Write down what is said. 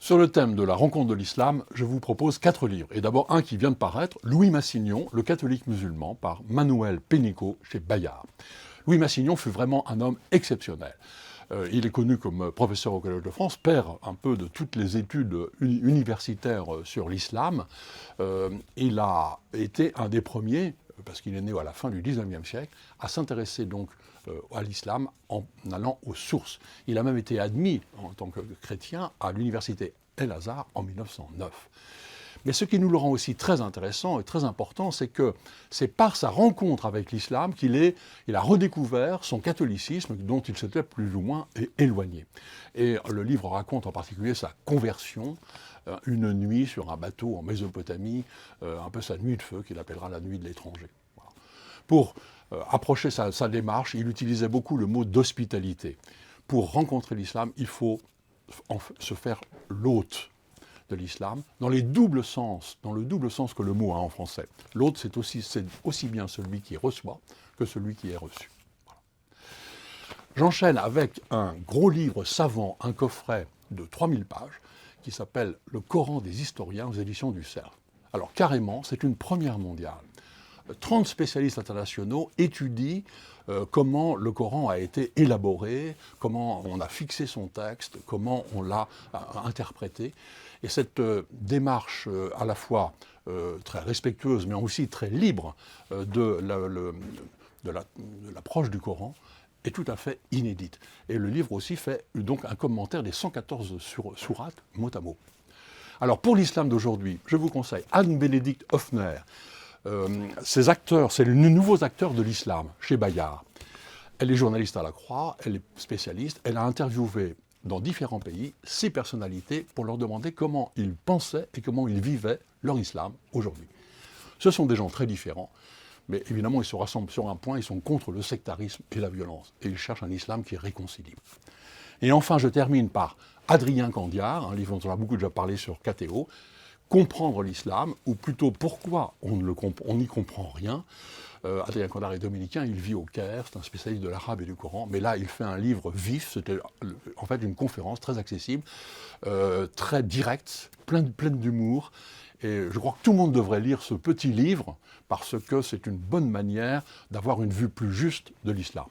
Sur le thème de la rencontre de l'islam, je vous propose 4 livres. Et d'abord un qui vient de paraître, Louis Massignon, le catholique musulman, par Manuel Pénicaud chez Bayard. Louis Massignon fut vraiment un homme exceptionnel. Il est connu comme professeur au Collège de France, père un peu de toutes les études universitaires sur l'islam. Il a été un des premiers, parce qu'il est né à la fin du XIXe siècle, à s'intéresser donc à l'islam en allant aux sources. Il a même été admis en tant que chrétien à l'université El-Azhar en 1909. Mais ce qui nous le rend aussi très intéressant et très important, c'est que c'est par sa rencontre avec l'islam qu'il a redécouvert son catholicisme dont il s'était plus ou moins éloigné. Et le livre raconte en particulier sa conversion, une nuit sur un bateau en Mésopotamie, un peu sa nuit de feu qu'il appellera la nuit de l'étranger. Voilà. Pour approcher sa démarche, il utilisait beaucoup le mot d'hospitalité. Pour rencontrer l'islam, il faut se faire l'hôte de l'islam, dans le double sens que le mot a en français. L'hôte, c'est aussi bien celui qui reçoit que celui qui est reçu. Voilà. J'enchaîne avec un gros livre savant, un coffret de 3000 pages, qui s'appelle « Le Coran des historiens » aux éditions du Cerf. Alors carrément, c'est une première mondiale. 30 spécialistes internationaux étudient comment le Coran a été élaboré, comment on a fixé son texte, comment on l'a interprété. Et cette démarche à la fois très respectueuse, mais aussi très libre de l'approche du Coran est tout à fait inédite. Et le livre aussi fait donc un commentaire des 114 sourates mot à mot. Alors pour l'islam d'aujourd'hui, je vous conseille Anne-Bénédicte Hoffner. Ces acteurs, c'est les nouveaux acteurs de l'islam chez Bayard. Elle est journaliste à la Croix, elle est spécialiste, elle a interviewé dans différents pays ces personnalités pour leur demander comment ils pensaient et comment ils vivaient leur islam aujourd'hui. Ce sont des gens très différents, mais évidemment ils se rassemblent sur un point, ils sont contre le sectarisme et la violence, et ils cherchent un islam qui est réconcilié. Et enfin je termine par Adrien Candiard, un livre dont on a beaucoup déjà parlé sur KTO, Comprendre l'islam, ou plutôt pourquoi on n'y comprend rien. Adrien Candiard est dominicain, il vit au Caire, c'est un spécialiste de l'arabe et du Coran, mais là il fait un livre vif, c'était en fait une conférence très accessible, très directe, pleine d'humour, et je crois que tout le monde devrait lire ce petit livre, parce que c'est une bonne manière d'avoir une vue plus juste de l'islam.